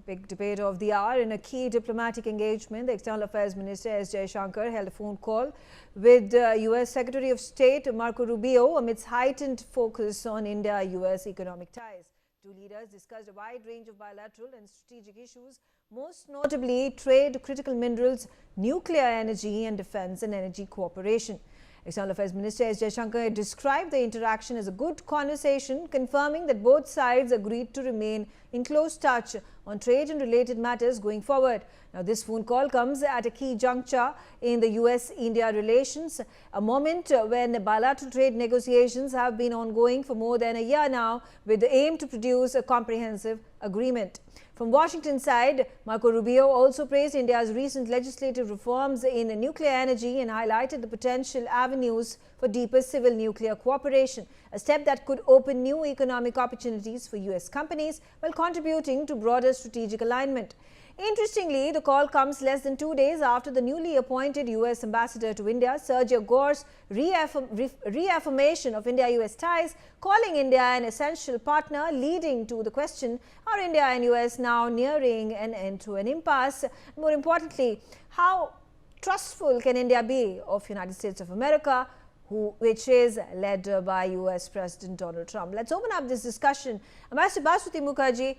Big debate of the hour in a key diplomatic engagement. The External Affairs Minister S. Jaishankar held a phone call with U.S. Secretary of State Marco Rubio amidst heightened focus on India-U.S. economic ties. Two leaders discussed a wide range of bilateral and strategic issues, most notably trade, critical minerals, nuclear energy and defense and energy cooperation. External Affairs Minister S. Jaishankar described the interaction as a good conversation, confirming that both sides agreed to remain in close touch on trade and related matters going forward. Now, this phone call comes at a key juncture in the U.S.-India relations, a moment when bilateral trade negotiations have been ongoing for more than a year now, with the aim to produce a comprehensive agreement. From Washington side, Marco Rubio also praised India's recent legislative reforms in nuclear energy and highlighted the potential avenues for deeper civil nuclear cooperation, a step that could open new economic opportunities for U.S. companies while contributing to broader strategic alignment. Interestingly, the call comes less than 2 days after the newly appointed U.S. ambassador to India, Sergio, reaffirmation of India-U.S. ties, calling India an essential partner, leading to the question, are India and U.S. now nearing an end to an impasse? More importantly, how trustful can India be of United States of America, which is led by U.S. President Donald Trump? Let's open up this discussion. Ambassador Basuti Mukherjee,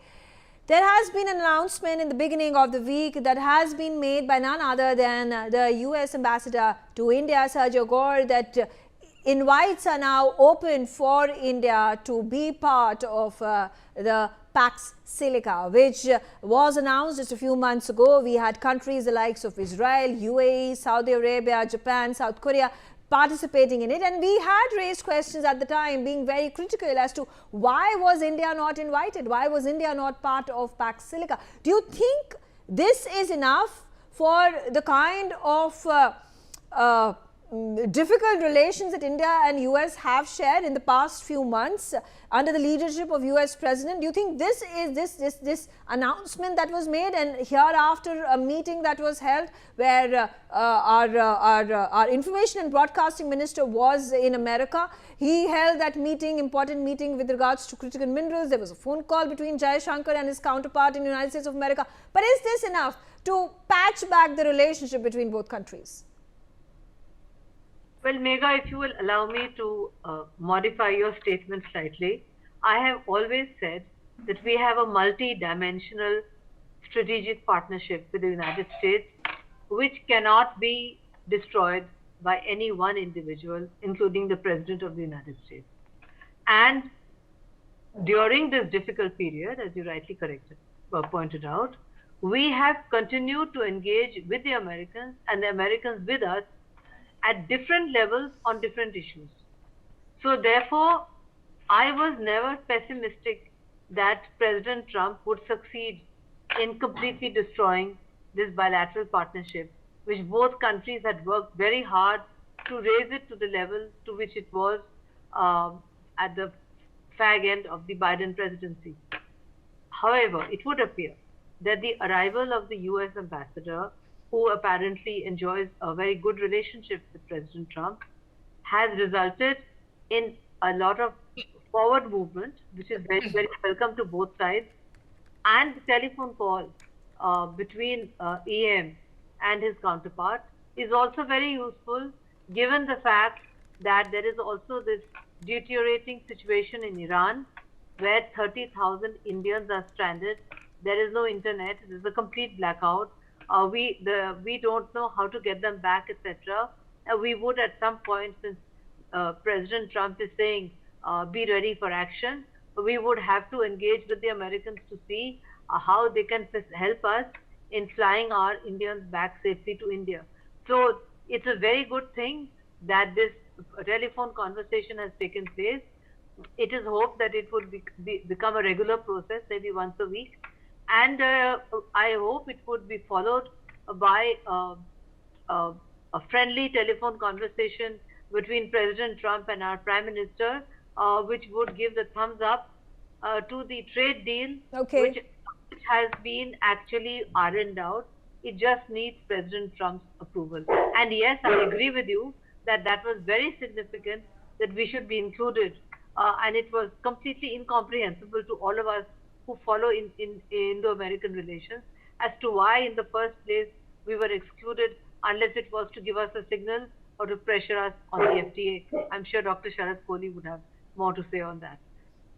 there has been an announcement in the beginning of the week that has been made by none other than the U.S. ambassador to India, Sergio, that invites are now open for India to be part of the Pax Silica, which was announced just a few months ago. We had countries the likes of Israel, UAE, Saudi Arabia, Japan, South Korea participating in it, and we had raised questions at the time, being very critical as to why was India not invited, why was India not part of Pax Silica. Do you think this is enough for the kind of difficult relations that India and US have shared in the past few months under the leadership of US President? Do you think this is this announcement that was made, and hereafter a meeting that was held where our information and broadcasting minister was in America? He held that meeting, important meeting with regards to critical minerals. There was a phone call between Jaishankar and his counterpart in the United States of America. But is this enough to patch back the relationship between both countries? Well, Megha, if you will allow me to modify your statement slightly, I have always said that we have a multi-dimensional strategic partnership with the United States, which cannot be destroyed by any one individual, including the President of the United States. And during this difficult period, as you rightly pointed out, we have continued to engage with the Americans and the Americans with us at different levels on different issues. So therefore, I was never pessimistic that President Trump would succeed in completely destroying this bilateral partnership, which both countries had worked very hard to raise it to the level to which it was at the fag end of the Biden presidency. However, it would appear that the arrival of the US ambassador, who apparently enjoys a very good relationship with President Trump, has resulted in a lot of forward movement, which is very, very welcome to both sides. And the telephone call between EM and his counterpart is also very useful, given the fact that there is also this deteriorating situation in Iran, where 30,000 Indians are stranded. There is no internet. There is a complete blackout. We don't know how to get them back, etc. We would at some point, since President Trump is saying be ready for action, we would have to engage with the Americans to see how they can help us in flying our Indians back safely to India. So it's a very good thing that this telephone conversation has taken place. It is hoped that it would become a regular process, maybe once a week. And I hope it would be followed by a friendly telephone conversation between President Trump and our Prime Minister, which would give the thumbs up to the trade deal, which has been actually ironed out. It just needs President Trump's approval. And yes, I agree with you that that was very significant, that we should be included. And it was completely incomprehensible to all of us who follow in Indo-American relations as to why in the first place we were excluded unless it was to give us a signal or to pressure us on the FTA. I'm sure Dr. Sharad Kohli would have more to say on that.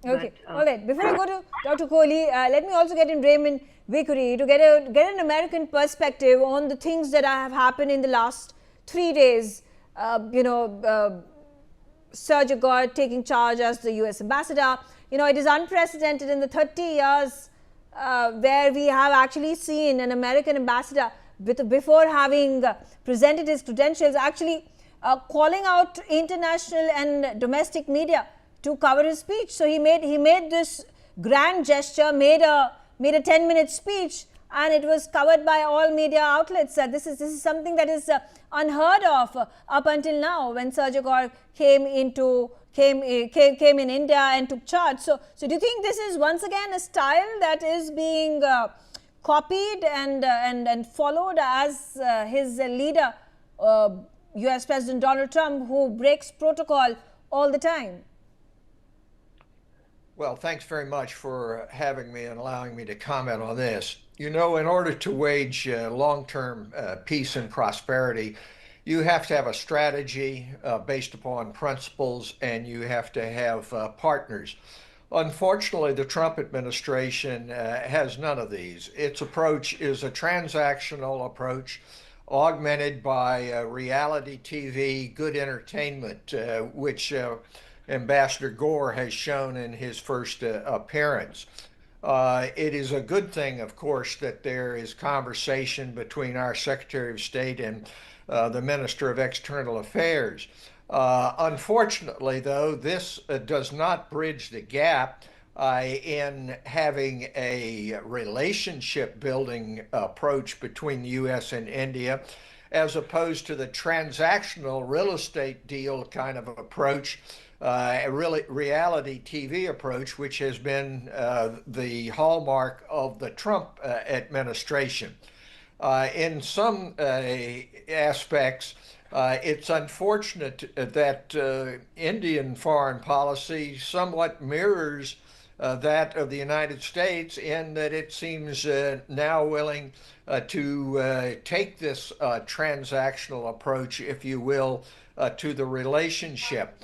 Okay, all right. Before I go to Dr. Kohli, let me also get in Raymond Vickery to get an American perspective on the things that have happened in the last 3 days. Sergio taking charge as the U.S. ambassador. It is unprecedented in the 30 years where we have actually seen an American ambassador before having presented his credentials actually calling out international and domestic media to cover his speech. So he made this grand gesture, made a 10-minute speech, and it was covered by all media outlets. This is something that is unheard of up until now when Sergio came in India and took charge. So do you think this is once again a style that is being copied and followed as his leader, U.S. President Donald Trump, who breaks protocol all the time? Well, thanks very much for having me and allowing me to comment on this. In order to wage long-term peace and prosperity, you have to have a strategy based upon principles, and you have to have partners. Unfortunately, the Trump administration has none of these. Its approach is a transactional approach augmented by reality TV, good entertainment, which Ambassador Gore has shown in his first appearance. It is a good thing, of course, that there is conversation between our Secretary of State and the Minister of External Affairs. Unfortunately, though, this does not bridge the gap in having a relationship building approach between the U.S. and India, as opposed to the transactional real estate deal kind of approach, a reality TV approach, which has been the hallmark of the Trump administration. In some aspects, it's unfortunate that Indian foreign policy somewhat mirrors that of the United States, in that it seems now willing to take this transactional approach, if you will, to the relationship.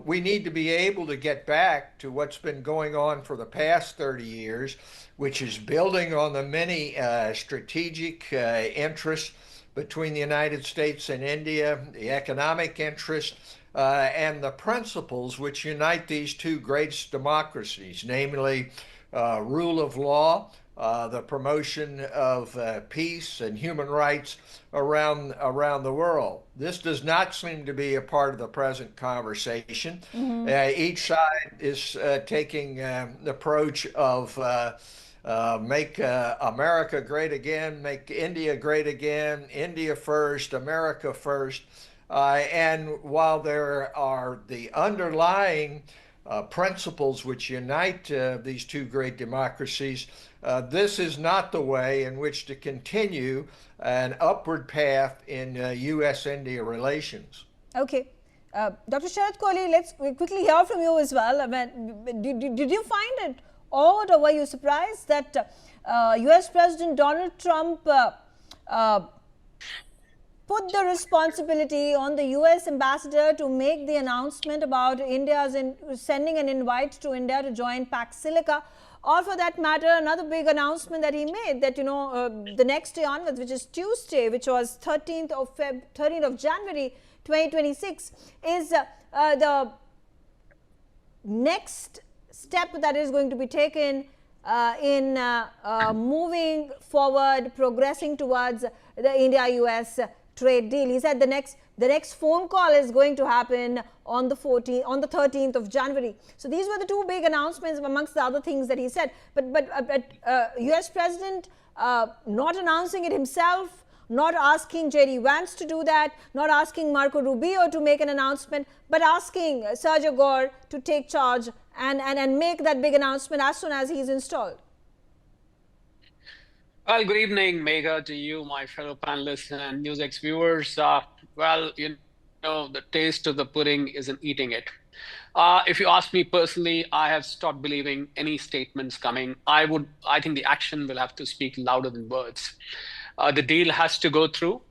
We need to be able to get back to what's been going on for the past 30 years, which is building on the many strategic interests between the United States and India, the economic interests, and the principles which unite these two great democracies, namely rule of law, the promotion of peace and human rights around the world. This does not seem to be a part of the present conversation. Each side is taking the approach of make America great again, make India great again, India first, America first. And while there are the underlying principles which unite these two great democracies, this is not the way in which to continue an upward path in U.S.-India relations. Okay. Dr. Sharad Kohli, let's quickly hear from you as well. Did you find it odd, or were you surprised that U.S. President Donald Trump put the responsibility on the U.S. ambassador to make the announcement about India's sending an invite to India to join Pax Silica, or for that matter, another big announcement that he made that, the next day onwards, which is Tuesday, which was 13th of January 2026, is the next step that is going to be taken in moving forward, progressing towards the India-U.S. trade deal. He said the next phone call is going to happen on the 13th of January. So these were the two big announcements amongst the other things that he said. But U.S. President not announcing it himself, not asking J.D. Vance to do that, not asking Marco Rubio to make an announcement, but asking Sergio Gore to take charge and make that big announcement as soon as he's installed. Well, good evening, Megha, to you, my fellow panelists and Newsx viewers. Well, the taste of the pudding isn't eating it. If you ask me personally, I have stopped believing any statements coming. I think the action will have to speak louder than words. The deal has to go through.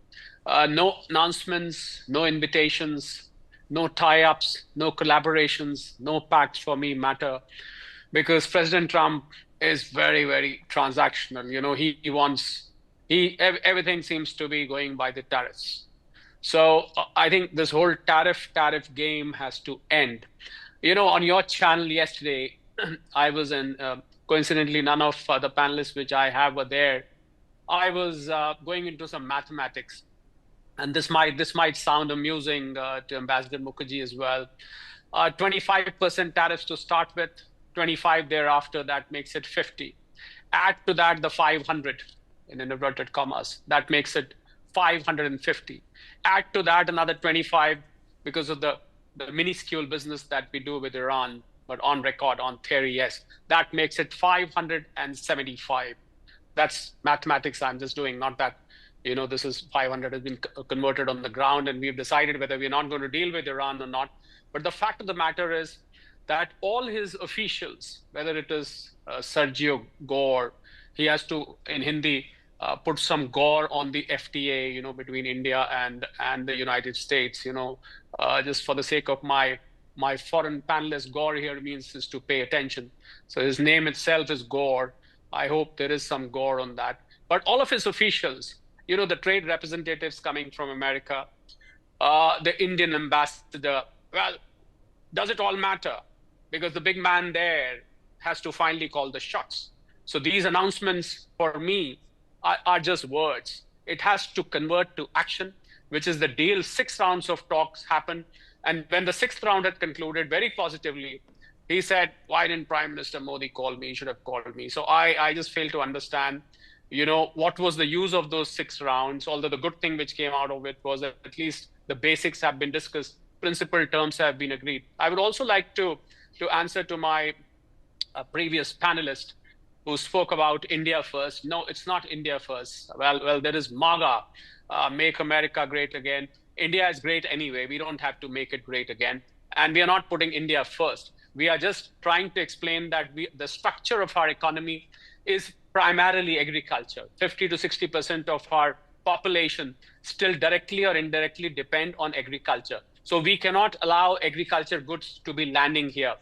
No announcements, no invitations, no tie-ups, no collaborations, no pacts for me matter, because President Trump is very, very transactional. He wants everything seems to be going by the tariffs. So I think this whole tariff game has to end. On your channel yesterday, I was in, coincidentally, none of the panelists which I have were there. I was going into some mathematics, and this might sound amusing to Ambassador Mukherjee as well. 25% tariffs to start with, 25 thereafter, that makes it 50. Add to that the 500 in inverted commas, that makes it 550. Add to that another 25 because of the minuscule business that we do with Iran, but on record, on theory, yes, that makes it 575. That's mathematics I'm just doing, not that, this is 500 has been converted on the ground and we've decided whether we're not going to deal with Iran or not. But the fact of the matter is that all his officials, whether it is Sergio Gore, he has to, in Hindi, put some gore on the FTA, between India and the United States, just for the sake of my foreign panelist, Gore here means is to pay attention. So his name itself is Gore. I hope there is some gore on that. But all of his officials, the trade representatives coming from America, the Indian ambassador, well, does it all matter? Because the big man there has to finally call the shots. So these announcements for me are just words. It has to convert to action, which is the deal. 6 rounds of talks happened. And when the 6th round had concluded very positively, he said, why didn't Prime Minister Modi call me? He should have called me. So I just fail to understand, what was the use of those 6 rounds? Although the good thing which came out of it was that at least the basics have been discussed, principal terms have been agreed. I would also like to answer to my previous panelist who spoke about India first. No, it's not India first. Well, there is MAGA, Make America Great Again. India is great anyway. We don't have to make it great again. And we are not putting India first. We are just trying to explain that the structure of our economy is primarily agriculture. 50 to 60% of our population still directly or indirectly depend on agriculture. So we cannot allow agriculture goods to be landing here.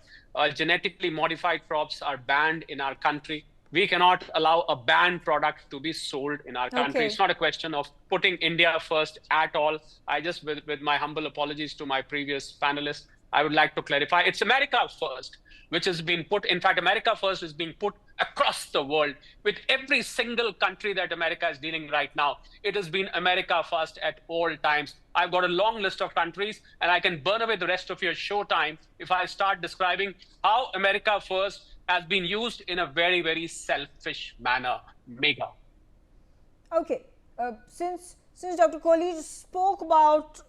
Genetically modified crops are banned in our country. We cannot allow a banned product to be sold in our country. Okay. It's not a question of putting India first at all. I just, with my humble apologies to my previous panelists, I would like to clarify. It's America first, which has been put, in fact, America first is being put across the world with every single country that America is dealing right now. It has been America first at all times. I've got a long list of countries and I can burn away the rest of your show time if I start describing how America first has been used in a very, very selfish manner. Mega. Okay, since Dr. Kohli spoke about,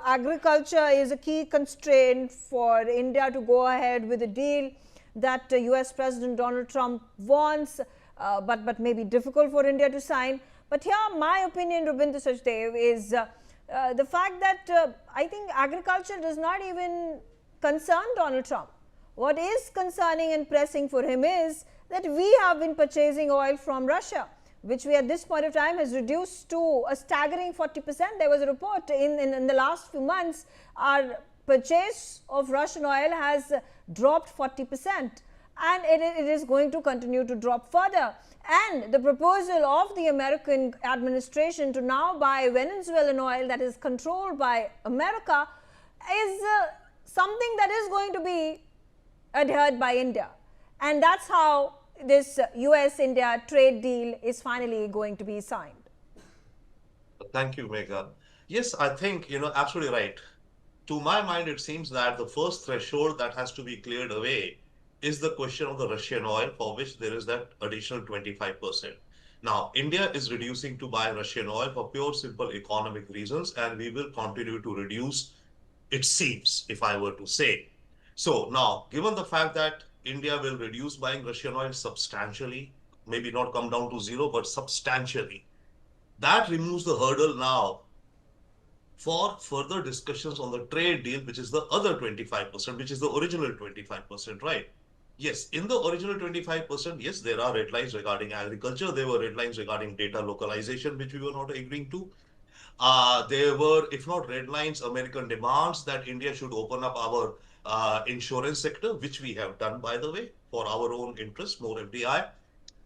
agriculture is a key constraint for India to go ahead with a deal that US President Donald Trump wants, but may be difficult for India to sign. But here, my opinion, Rubinder Sachdev, is the fact that I think agriculture does not even concern Donald Trump. What is concerning and pressing for him is that we have been purchasing oil from Russia, which we at this point of time has reduced to a staggering 40%. There was a report in the last few months, our purchase of Russian oil has dropped 40%, and it is going to continue to drop further. And the proposal of the American administration to now buy Venezuelan oil that is controlled by America is something that is going to be adhered by India. And that's how this US-India trade deal is finally going to be signed. Thank you, Megha. Yes, I think, absolutely right. To my mind, it seems that the first threshold that has to be cleared away is the question of the Russian oil, for which there is that additional 25%. Now, India is reducing to buy Russian oil for pure, simple economic reasons, and we will continue to reduce, it seems, if I were to say. So now, given the fact that India will reduce buying Russian oil substantially, maybe not come down to zero, but substantially, that removes the hurdle now for further discussions on the trade deal, which is the other 25%, which is the original 25%, right? Yes, in the original 25%, yes, there are red lines regarding agriculture. There were red lines regarding data localization, which we were not agreeing to. There were, if not red lines, American demands that India should open up our insurance sector, which we have done, by the way, for our own interest, more FDI.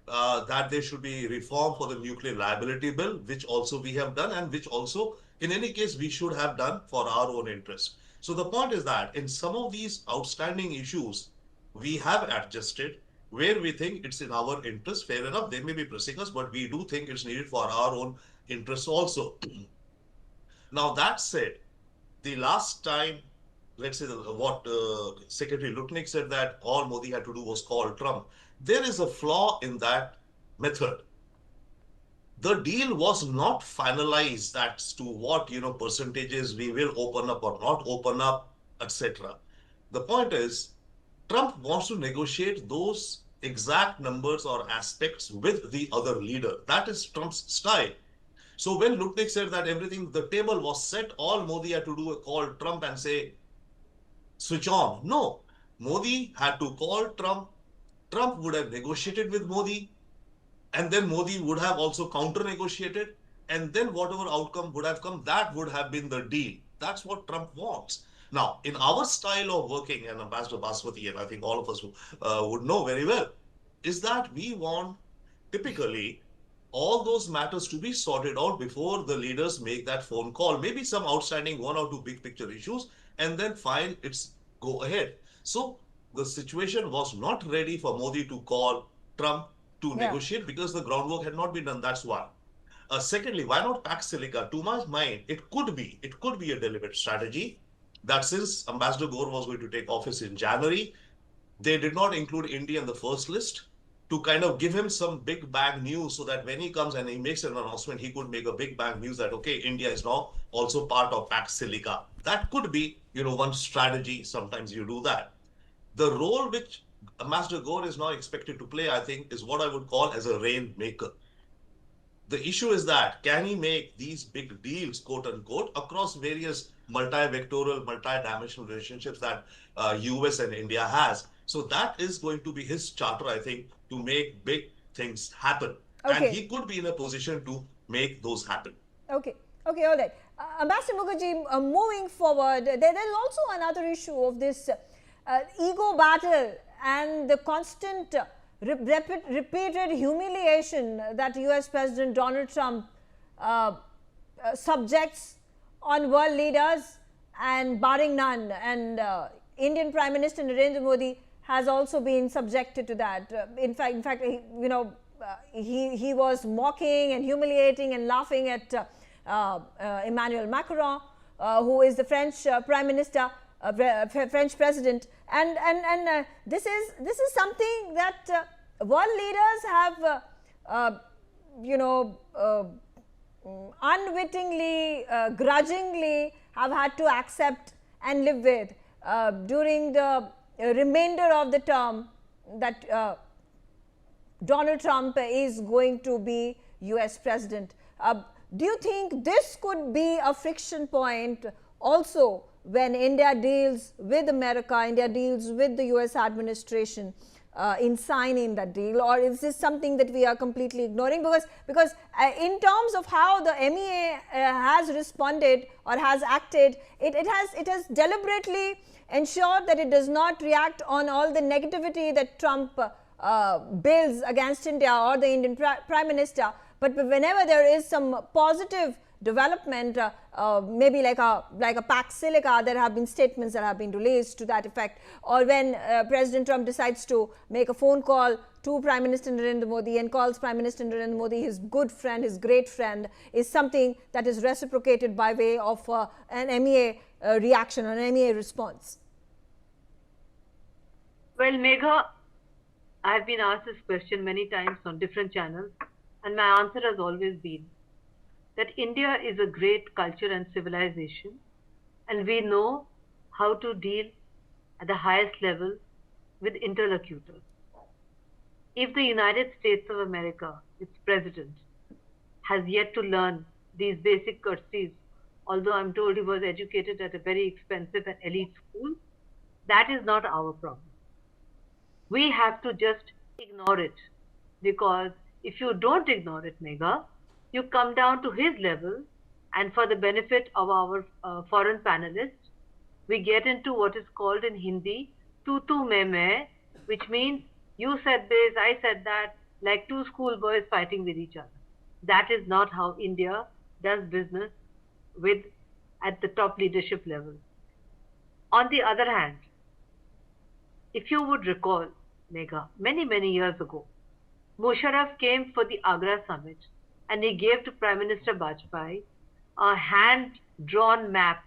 That there should be reform for the nuclear liability bill, which also we have done, and which also, in any case, we should have done for our own interest. So the point is that in some of these outstanding issues, we have adjusted where we think it's in our interest. Fair enough, they may be pressing us, but we do think it's needed for our own interests also. Now, that said, the last time, let's say what Secretary Lutnick said that all Modi had to do was call Trump. There is a flaw in that method. The deal was not finalized as to what percentages we will open up or not open up, etc. The point is, Trump wants to negotiate those exact numbers or aspects with the other leader. That is Trump's style. So when Lutnick said that everything, the table was set, all Modi had to do was call Trump and say, switch on. No, Modi had to call Trump. Trump would have negotiated with Modi, and then Modi would have also counter negotiated. And then whatever outcome would have come, that would have been the deal. That's what Trump wants. Now, in our style of working, and Ambassador Baswati, and I think all of us would know very well, is that we want typically all those matters to be sorted out before the leaders make that phone call. Maybe some outstanding one or two big picture issues, and then fine, it's go ahead. So the situation was not ready for Modi to call Trump to negotiate because the groundwork had not been done. That's one. Secondly, why not Pax Silica? To my mind, it could be a deliberate strategy that since Ambassador Gore was going to take office in January, they did not include India in the first list to kind of give him some big bang news so that when he comes and he makes an announcement, he could make a big bang news that, okay, India is now also part of Pax Silica. That could be, one strategy. Sometimes you do that. The role which Ambassador Gore is now expected to play, I think, is what I would call as a rainmaker. The issue is that can he make these big deals, quote unquote, across various multi-vectoral, multi-dimensional relationships that US and India has. So that is going to be his charter, I think, to make big things happen. Okay. And he could be in a position to make those happen. Okay. Okay, all right. Ambassador Mukherjee, moving forward, there's also another issue of this ego battle and the constant repeated humiliation that US President Donald Trump subjects on world leaders, and barring none, and Indian Prime Minister Narendra Modi has also been subjected to that. In fact, he was mocking and humiliating and laughing at Emmanuel Macron, who is the French Prime Minister, French President, and this is something that world leaders have unwittingly, grudgingly have had to accept and live with during the remainder of the term that Donald Trump is going to be US President. Do you think this could be a friction point also when India deals with America, India deals with the US administration in signing that deal, or is this something that we are completely ignoring? Because in terms of how the MEA has responded or has acted, it has deliberately ensured that it does not react on all the negativity that Trump builds against India or the Indian Prime Minister. But whenever there is some positive development, maybe like a Pax Silica, there have been statements that have been released to that effect, or when President Trump decides to make a phone call to Prime Minister Narendra Modi and calls Prime Minister Narendra Modi his good friend, his great friend, is something that is reciprocated by way of an MEA reaction or an MEA response. Well, Megha, I have been asked this question many times on different channels, and my answer has always been that India is a great culture and civilization, and we know how to deal at the highest level with interlocutors. If the United States of America, its president, has yet to learn these basic courtesies although I'm told he was educated at a very expensive and elite school. That is not our problem. We have to just ignore it, because if you don't ignore it, Megha, you come down to his level, and for the benefit of our foreign panelists, we get into what is called in Hindi tu tu me, which means you said this, I said that, like two schoolboys fighting with each other. That is not how India does business with at the top leadership level. On the other hand, if you would recall, Megha, many, many years ago, Musharraf came for the Agra summit and he gave to Prime Minister Bajpayee a hand drawn map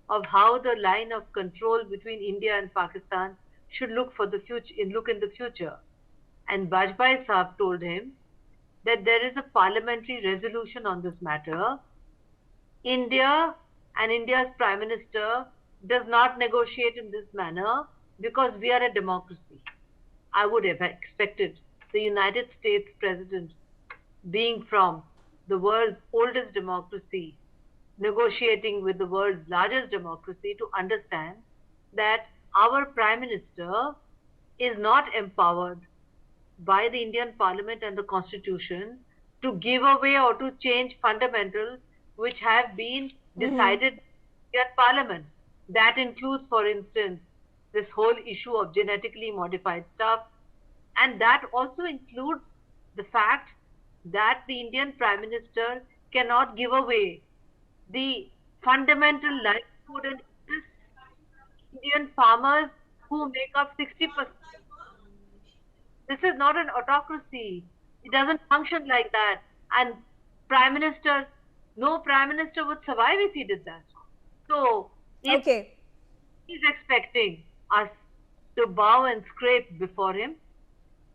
of how the line of control between India and Pakistan should look for the future, look in the future. And Bajpayee Saab told him that there is a parliamentary resolution on this matter. India and India's Prime Minister does not negotiate in this manner because we are a democracy. I would have expected the United States President, being from the world's oldest democracy, negotiating with the world's largest democracy, to understand that our Prime Minister is not empowered by the Indian Parliament and the Constitution to give away or to change fundamentals which have been decided at Parliament. That includes, for instance, this whole issue of genetically modified stuff, and that also includes the fact that the Indian Prime Minister cannot give away the fundamental livelihood and Indian farmers who make up 60%. This is not an autocracy. It doesn't function like that. And Prime Minister, no Prime Minister would survive if he did that. So, if he's expecting us to bow and scrape before him,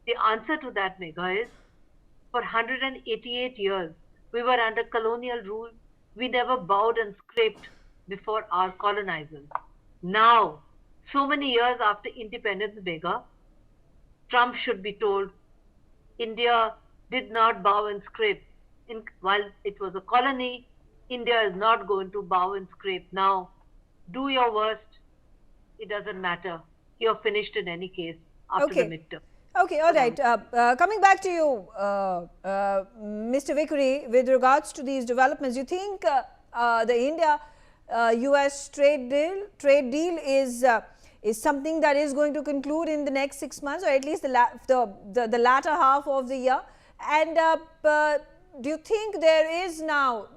the answer to that, Megha, is for 188 years, we were under colonial rule. We never bowed and scraped before our colonizers. Now, so many years after independence, Megha, Trump should be told India did not bow and scrape. While it was a colony, India is not going to bow and scrape. Now, do your worst. It doesn't matter. You're finished in any case after the midterm. Okay, all right. Coming back to you, Mr. Vikri, with regards to these developments, you think the India-U.S. trade deal is something that is going to conclude in the next 6 months, or at least the latter half of the year? And do you think there is now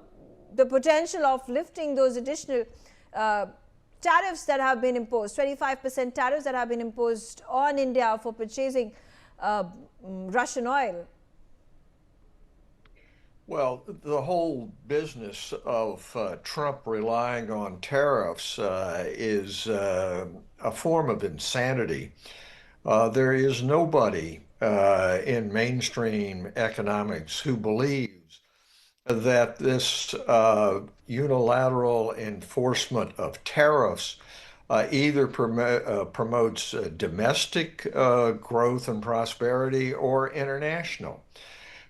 the potential of lifting those additional tariffs that have been imposed, 25% tariffs that have been imposed on India for purchasing Russian oil? Well, the whole business of Trump relying on tariffs is a form of insanity. There is nobody in mainstream economics who believes that this unilateral enforcement of tariffs either promotes domestic growth and prosperity or international.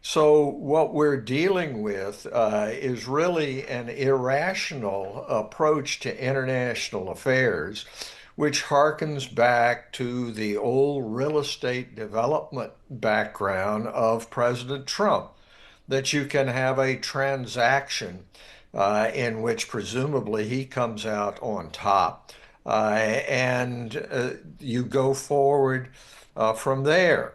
So what we're dealing with is really an irrational approach to international affairs, which harkens back to the old real estate development background of President Trump, that you can have a transaction in which presumably he comes out on top, and you go forward from there.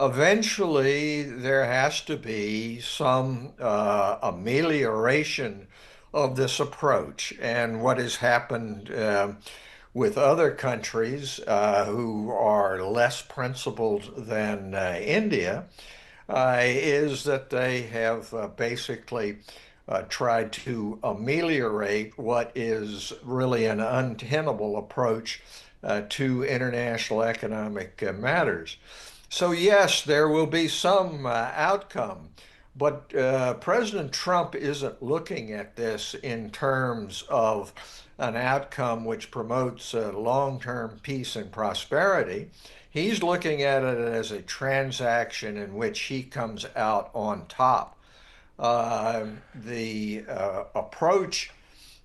Eventually, there has to be some amelioration of this approach. And what has happened with other countries who are less principled than India is that they have basically tried to ameliorate what is really an untenable approach to international economic matters. So yes, there will be some outcome, but President Trump isn't looking at this in terms of an outcome which promotes long-term peace and prosperity. He's looking at it as a transaction in which he comes out on top. The approach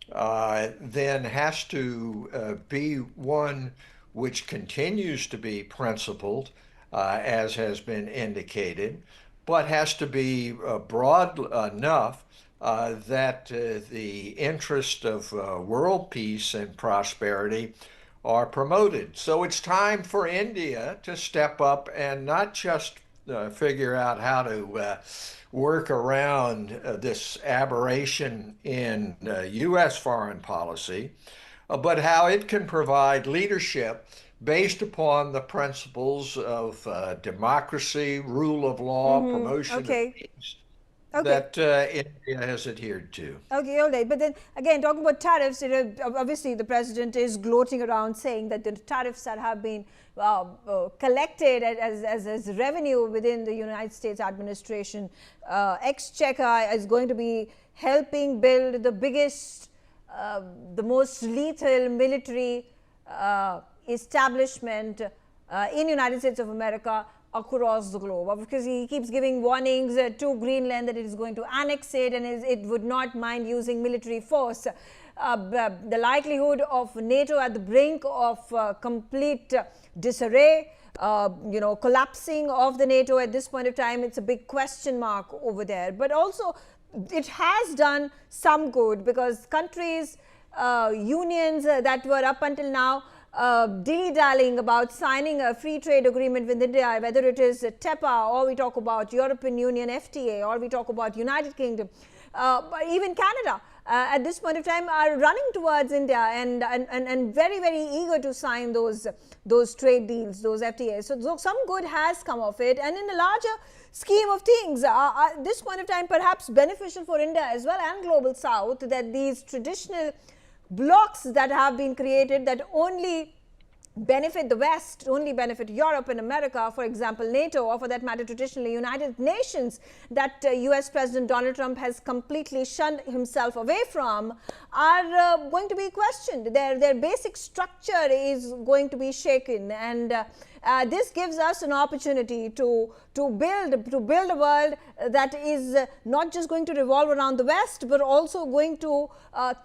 then has to be one which continues to be principled, as has been indicated, but has to be broad enough that the interest of world peace and prosperity are promoted. So it's time for India to step up and not just figure out how to work around this aberration in U.S. foreign policy, but how it can provide leadership based upon the principles of democracy, rule of law, promotion of peace that India has adhered to. Okay, all right. But then again, talking about tariffs, obviously the president is gloating around saying that the tariffs that have been collected as revenue within the United States administration, exchequer is going to be helping build the biggest, the most lethal military establishment in United States of America across the globe, because he keeps giving warnings to Greenland that it is going to annex it and it would not mind using military force. The likelihood of NATO at the brink of complete disarray, collapsing of the NATO at this point of time, it's a big question mark over there. But also it has done some good, because countries, unions that were up until now dilly-dallying about signing a free trade agreement with India, whether it is TEPA, or we talk about European Union FTA, or we talk about United Kingdom, even Canada, at this point of time are running towards India and very, very eager to sign those trade deals, those FTAs. So some good has come of it, and in the larger scheme of things, at this point of time, perhaps beneficial for India as well and Global South, that these traditional blocks that have been created that only benefit the West, only benefit Europe and America, for example NATO, or for that matter traditionally United Nations, that US President Donald Trump has completely shunned himself away from, are going to be questioned. Their basic structure is going to be shaken, and this gives us an opportunity to build a world that is not just going to revolve around the West, but also going to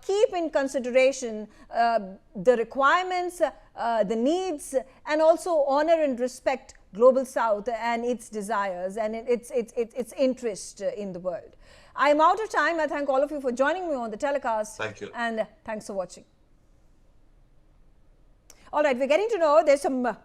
keep in consideration the requirements, the needs, and also honor and respect Global South and its desires and its interest in the world. I am out of time. I thank all of you for joining me on the telecast. Thank you. And thanks for watching. All right, we're getting to know there's some